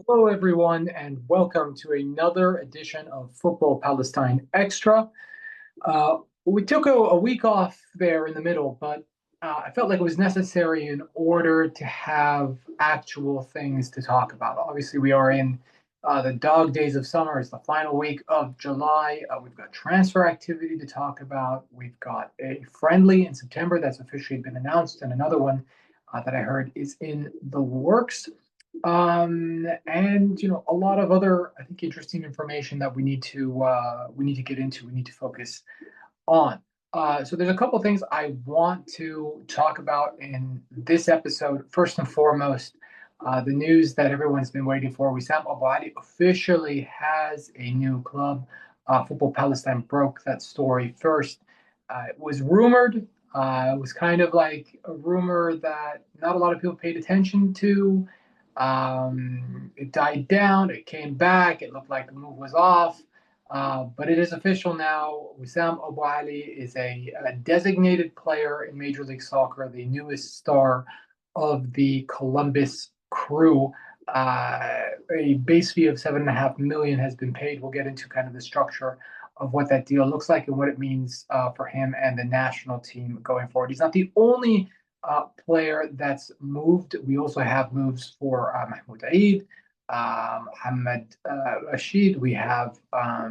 Hello, everyone, and welcome to another edition of Football Palestine Extra. We took a week off there in the middle, but I felt like it was necessary in order to have actual things to talk about. Obviously, we are in the dog days of summer. It's the final week of July. We've got transfer activity to talk about. We've got a friendly in September that's officially been announced, and another one that I heard is in the works. And a lot of other, I think, interesting information that we need to get into. We need to focus on. So there's a couple things I want to talk about in this episode. First and foremost, the news that everyone's been waiting for. Wissam Abu Ali officially has a new club. Football Palestine broke that story first. It was rumored. It was kind of like a rumor that not a lot of people paid attention to. It died down. It came back. It looked like the move was off. But it is official now. Wissam Abu Ali is a designated player in Major League Soccer, the newest star of the Columbus Crew. A base fee of 7.5 million has been paid. We'll get into kind of the structure of what that deal looks like and what it means for him and the national team going forward. He's not the only player that's moved. We also have moves for Mahmoud Eid, Mohamed Rashid. We have uh,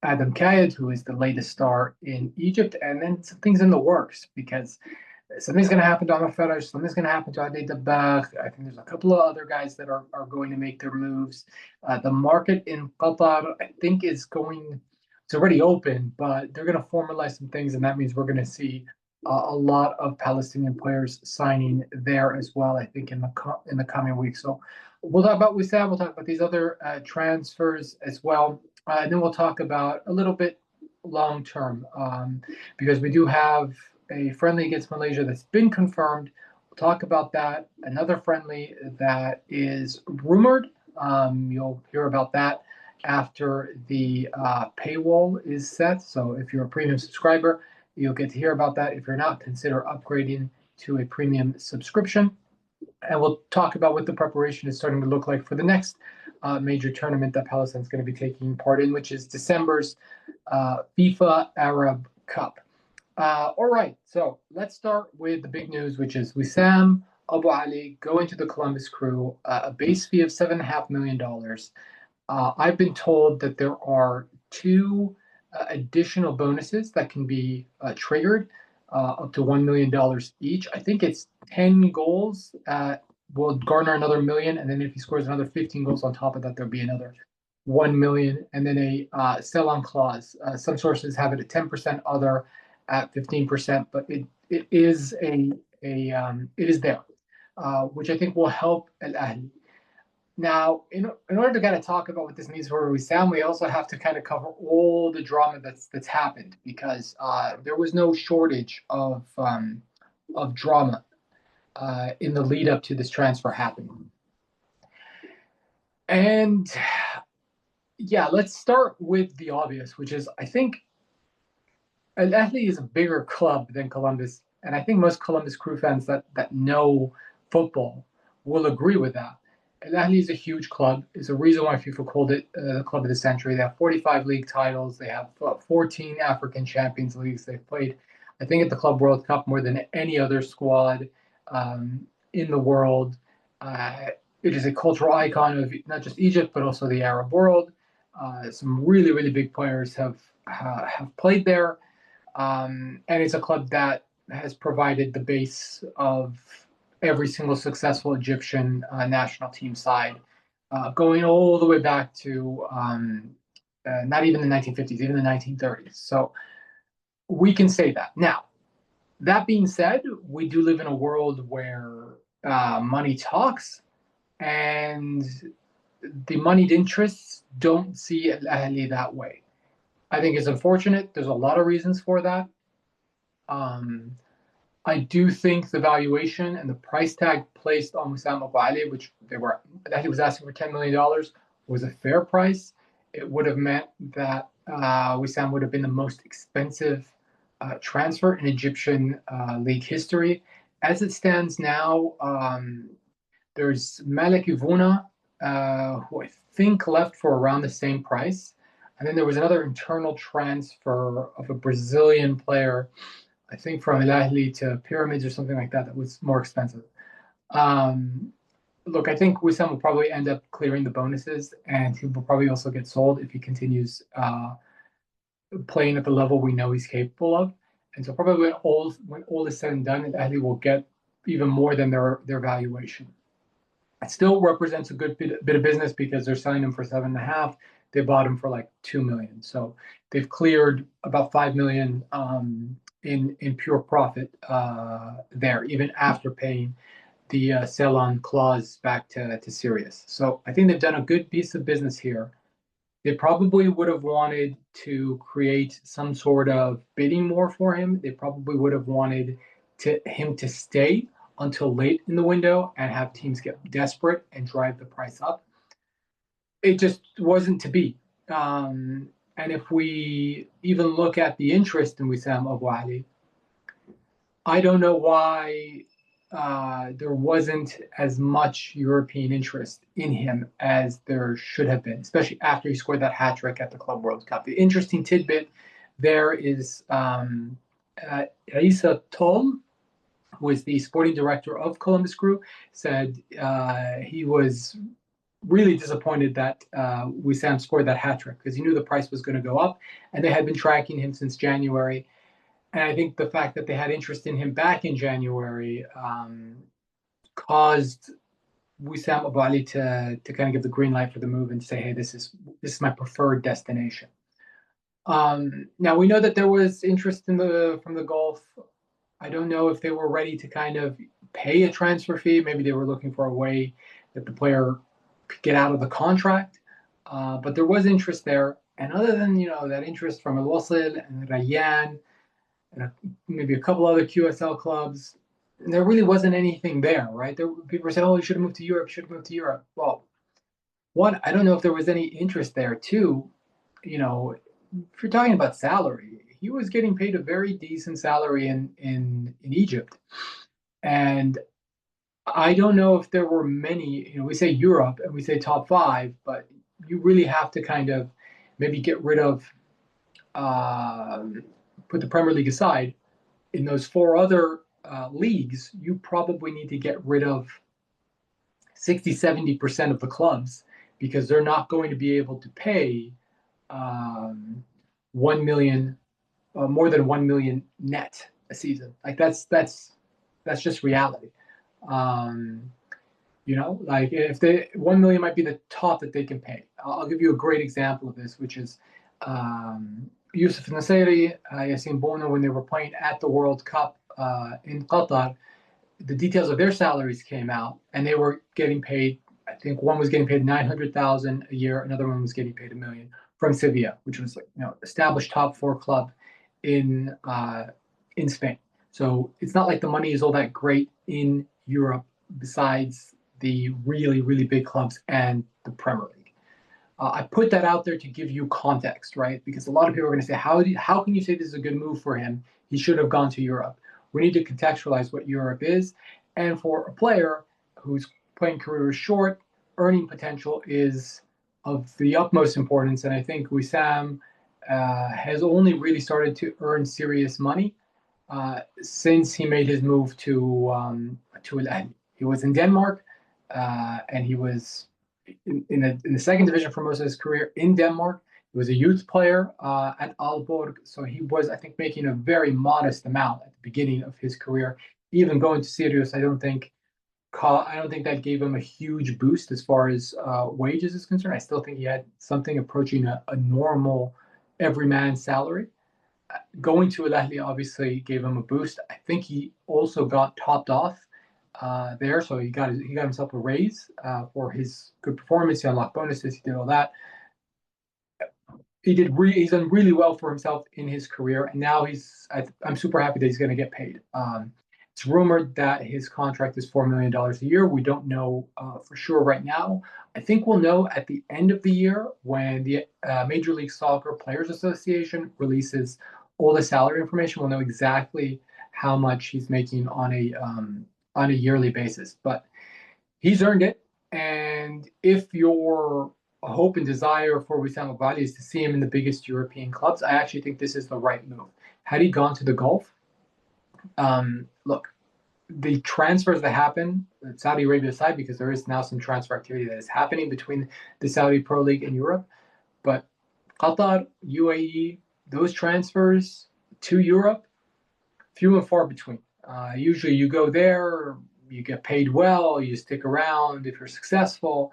Adam Kayed, who is the latest star in Egypt, and then some things in the works because something's going to happen to Amr Faraj, something's going to happen to Adi Dabbagh. I think there's a couple of other guys that are going to make their moves. The market in Qatar, I think, it's already open, but they're going to formalize some things, and that means we're going to see a lot of Palestinian players signing there as well. I think in the coming weeks. So we'll talk about Wissam. We'll talk about these other transfers as well, and then we'll talk about a little bit long term because we do have a friendly against Malaysia that's been confirmed. We'll talk about that. Another friendly that is rumored. You'll hear about that after the paywall is set. So if you're a premium subscriber, you'll get to hear about that. If you're not, consider upgrading to a premium subscription. And we'll talk about what the preparation is starting to look like for the next major tournament that Palestine is going to be taking part in, which is December's FIFA Arab Cup. All right, so let's start with the big news, which is Wissam Abu Ali going to the Columbus Crew, a base fee of $7.5 million. I've been told that there are two additional bonuses that can be triggered up to $1 million each. I think it's 10 goals will garner another million, and then if he scores another 15 goals on top of that, there'll be another 1 million, and then a sell-on clause. Some sources have it at 10%, other at 15%, but it is it is there, which I think will help Al Ahly. Now, in order to kind of talk about what this means for Wissam, we also have to kind of cover all the drama that's happened because there was no shortage of drama in the lead up to this transfer happening. And yeah, let's start with the obvious, which is I think Al Ahly is a bigger club than Columbus, and I think most Columbus Crew fans that know football will agree with that. Al Ahly is a huge club. It's a reason why FIFA called it the club of the century. They have 45 league titles. They have 14 African Champions Leagues. They've played, I think, at the Club World Cup more than any other squad in the world. It is a cultural icon of not just Egypt but also the Arab world. Some really really big players have played there, and it's a club that has provided the base of every single successful Egyptian national team side, going all the way back to not even the 1950s, even the 1930s. So we can say that. Now, that being said, we do live in a world where money talks, and the moneyed interests don't see Al Ahly that way. I think it's unfortunate. There's a lot of reasons for that. Um, I do think the valuation and the price tag placed on Wissam Abu Ali, which that he was asking for $10 million, was a fair price. It would have meant that Wissam would have been the most expensive transfer in Egyptian league history. As it stands now, There's Malik Ivuna, who I think left for around the same price. And then there was another internal transfer of a Brazilian player, I think from Al Ahly to Pyramids or something like that, that was more expensive. Um, Look, I think Wissam will probably end up clearing the bonuses, and he will probably also get sold if he continues playing at the level we know he's capable of. And so probably when all is said and done, Al Ahly will get even more than their valuation. It still represents a good bit of business because they're selling him for 7.5. They bought him for like 2 million, so they've cleared about 5 million in pure profit there, even after paying the sell-on clause back to Sirius. So I think they've done a good piece of business here. They probably would have wanted to create some sort of bidding war for him. They probably would have wanted him to stay until late in the window and have teams get desperate and drive the price up. It just wasn't to be. And if we even look at the interest in Wissam Abu Ali, I don't know why there wasn't as much European interest in him as there should have been, especially after he scored that hat trick at the Club World Cup. The interesting tidbit there is Isa Tol, who is the sporting director of Columbus Crew, said he was really disappointed that Wissam scored that hat trick because he knew the price was going to go up, and they had been tracking him since January. And I think the fact that they had interest in him back in January caused Wissam Abu Ali to kind of give the green light for the move and say, "Hey, this is my preferred destination." Now we know that there was interest from the Gulf. I don't know if they were ready to kind of pay a transfer fee. Maybe they were looking for a way that the player could get out of the contract. But there was interest there. And other than that interest from Al Wasl and Rayyan and maybe a couple other QSL clubs, there really wasn't anything there, right? People say, "Oh, you should have moved to Europe. You should have moved to Europe." Well, one, I don't know if there was any interest there. Two, if you're talking about salary, he was getting paid a very decent salary in Egypt, and I don't know if there were many. We say Europe and we say top five, but you really have to kind of maybe get rid of, put the Premier League aside. In those four other leagues, you probably need to get rid of 60-70% of the clubs because they're not going to be able to pay 1 million, more than 1 million net a season. Like that's just reality. Um, like if they 1 million might be the top that they can pay. I'll give you a great example of this, which is Yusuf Nasiri, Yassine Bono, when they were playing at the World Cup in Qatar, the details of their salaries came out, and they were getting paid. I think one was getting paid 900,000 a year, another one was getting paid 1 million from Sevilla, which was established top four club in Spain. So it's not like the money is all that great in Europe, besides the really really big clubs and the Premier League. I put that out there to give you context, right? Because a lot of people are going to say, how can you say this is a good move for him? He should have gone to Europe. We need to contextualize what Europe is. And for a player whose playing career is short, earning potential is of the utmost importance. And I think Wissam has only really started to earn serious money since he made his move to Al Ahly. He was in Denmark, and he was in the second division for most of his career in Denmark. He was a youth player at Aalborg, so he was, I think, making a very modest amount at the beginning of his career. Even going to Sirius, I don't think that gave him a huge boost as far as wages is concerned. I still think he had something approaching a normal everyman salary. Going to Al Ahly obviously gave him a boost. I think he also got topped off there, so he got himself a raise for his good performance. He unlocked bonuses. He did all that. He's done really well for himself in his career, and now I'm super happy that he's going to get paid. It's rumored that his contract is $4 million a year. We don't know for sure right now. I think we'll know at the end of the year when the Major League Soccer Players Association releases all the salary information. We'll know exactly how much he's making on a yearly basis. But He's earned it. And if your hope and desire for Wissam Abadi is to see him in the biggest European clubs, I actually think this is the right move. Had he gone to the Gulf, look, the transfers that happen, Saudi Arabia aside, because there is now some transfer activity that is happening between the Saudi Pro League and Europe, but Qatar, UAE, those transfers to Europe, few and far between. Usually you go there, you get paid well, you stick around if you're successful,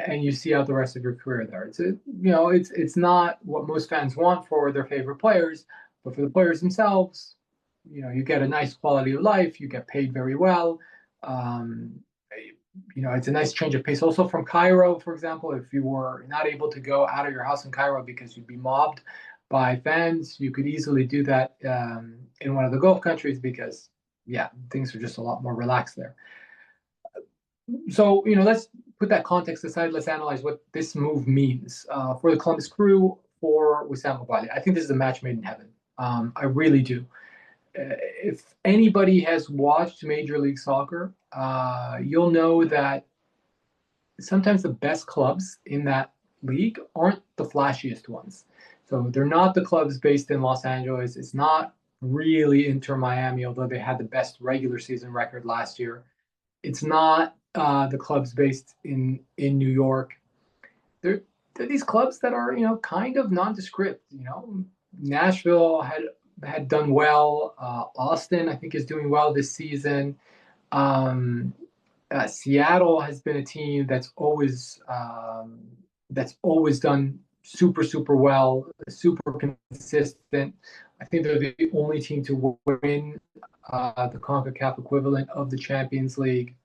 and you see out the rest of your career there. It's not what most fans want for their favorite players, but for the players themselves, you get a nice quality of life, you get paid very well. Um, it's a nice change of pace. Also from Cairo, for example, if you were not able to go out of your house in Cairo because you'd be mobbed by fans, you could easily do that in one of the Gulf countries because, yeah, things are just a lot more relaxed there. So, let's put that context aside. Let's analyze what this move means for the Columbus Crew, for Wissam Abadi. I think this is a match made in heaven. I really do. If anybody has watched Major League Soccer, you'll know that sometimes the best clubs in that league aren't the flashiest ones. So they're not the clubs based in Los Angeles. It's not really Inter Miami, although they had the best regular season record last year. It's not the clubs based in New York. They're these clubs that are kind of nondescript. Nashville had done well. Austin, I think, is doing well this season. Seattle has been a team that's always done super well, super consistent. I think they're the only team to win the CONCACAF equivalent of the Champions League.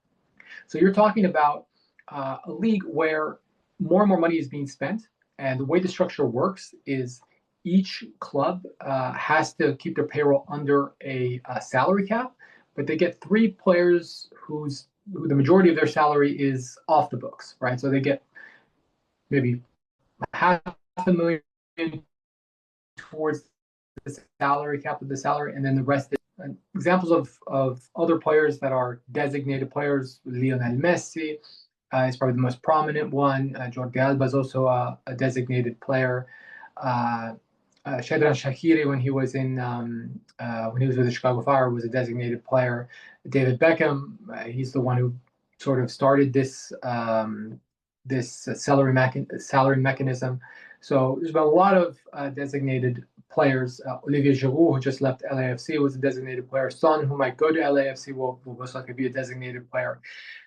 So you're talking about a league where more and more money is being spent, and the way the structure works is each club has to keep their payroll under a salary cap, but they get three players who the majority of their salary is off the books, right? So they get maybe $500,000 towards the salary cap of the salary, and then the rest is examples of other players that are designated players. Lionel Messi is probably the most prominent one. Jordi Alba is also a designated player. Shadran Shaqiri, when he was with the Chicago Fire, was a designated player. David Beckham, he's the one who sort of started this salary mechanism. So there's been a lot of designated players. Olivier Giroud, who just left LAFC, was a designated player. Son, who might go to LAFC, will most likely be a designated player.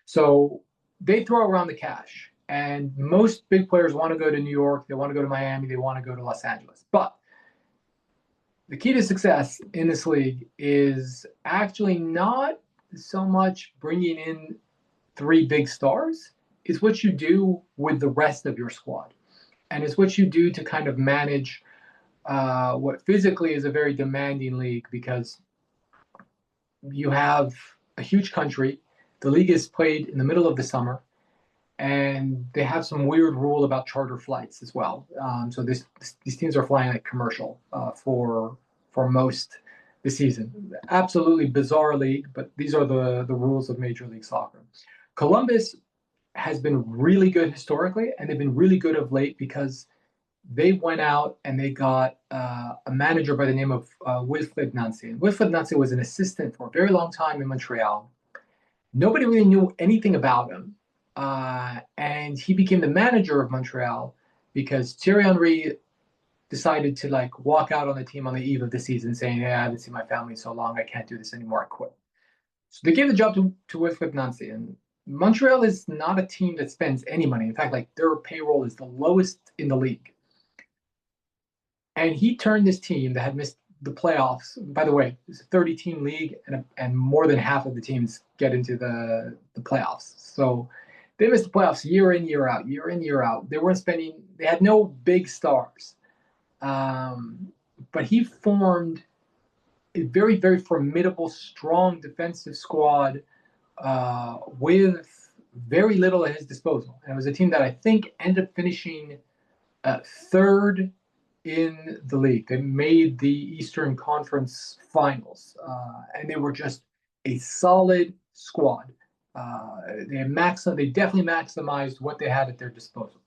So they throw around the cash. And most big players want to go to New York, they want to go to Miami, they want to go to Los Angeles. But the key to success in this league is actually not so much bringing in three big stars. It's what you do with the rest of your squad. And it's what you do to kind of manage what physically is a very demanding league, because you have a huge country. The league is played in the middle of the summer, and they have some weird rule about charter flights as well. So these teams are flying like commercial for most this season. Absolutely bizarre league, but these are the rules of Major League Soccer. Columbus has been really good historically, and they've been really good of late because they went out and they got a manager by the name of Wilfried Nancy. And Wilfried Nancy was an assistant for a very long time in Montreal. Nobody really knew anything about him. And he became the manager of Montreal because Thierry Henry decided to walk out on the team on the eve of the season, saying, "Hey, I haven't seen my family so long, I can't do this anymore, I quit." So they gave the job to Wilfried Nancy. And Montreal is not a team that spends any money. In fact, their payroll is the lowest in the league. And he turned this team that had missed the playoffs. By the way, it's a 30-team league, and more than half of the teams get into the playoffs. So they missed the playoffs year in, year out, year in, year out. They had no big stars. But he formed a very, very formidable, strong defensive squad with very little at his disposal. And it was a team that I think ended up finishing third in the league. They made the Eastern Conference Finals, and they were just a solid squad. They definitely maximized what they had at their disposal.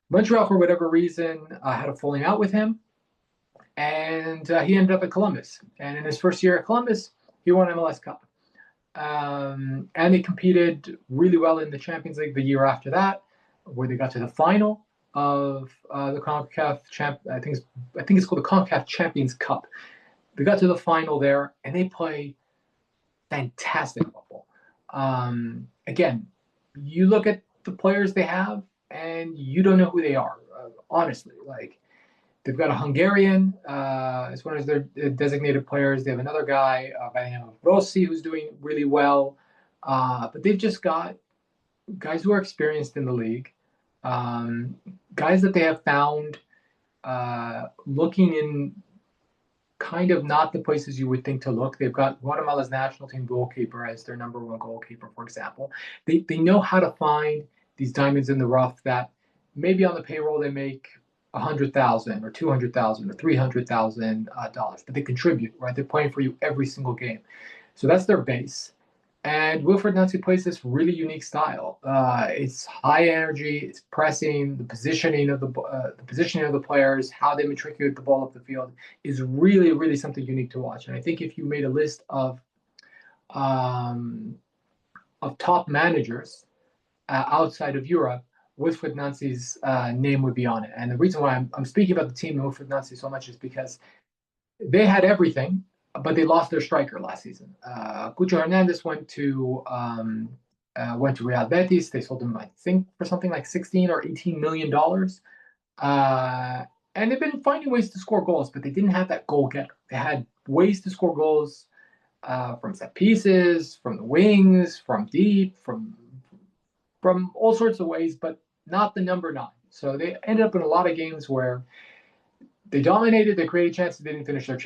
Montreal, for whatever reason, had a falling out with him, and he ended up at Columbus. And in his first year at Columbus, he won MLS Cup. And they competed really well in the Champions League the year after that, where they got to the final of the CONCACAF I think it's called the CONCACAF Champions Cup. They got to the final there, and they play fantastic football. Again, you look at the players they have, and you don't know who they are. Honestly, like they've got a Hungarian as one of their designated players. They have another guy by the name of Rossi who's doing really well. But they've just got guys who are experienced in the league, guys that they have found looking in kind of not the places you would think to look. They've got Guatemala's national team goalkeeper as their number one goalkeeper, for example. They know how to find these diamonds in the rough that maybe on the payroll they make $100,000 or $200,000 or $300,000, but they contribute, right? They're playing for you every single game, so that's their base. And Wilfried Nancy plays this really unique style. It's high energy, it's pressing, the positioning of the players, how they matriculate the ball up the field is really, really something unique to watch. And I think if you made a list of top managers outside of Europe, Wilfried Nancy's name would be on it. And the reason why I'm speaking about the team and Wilfried Nancy so much is because they had everything, but they lost their striker last season. Cucho Hernandez went to Real Betis. They sold him, I think, for something like $16 or $18 million. And they've been finding ways to score goals, but they didn't have that goal getter. They had ways to score goals from set pieces, from the wings, from deep, from all sorts of ways, but not the number 9. So they ended up in a lot of games where they dominated, they created chances, they didn't finish their chances.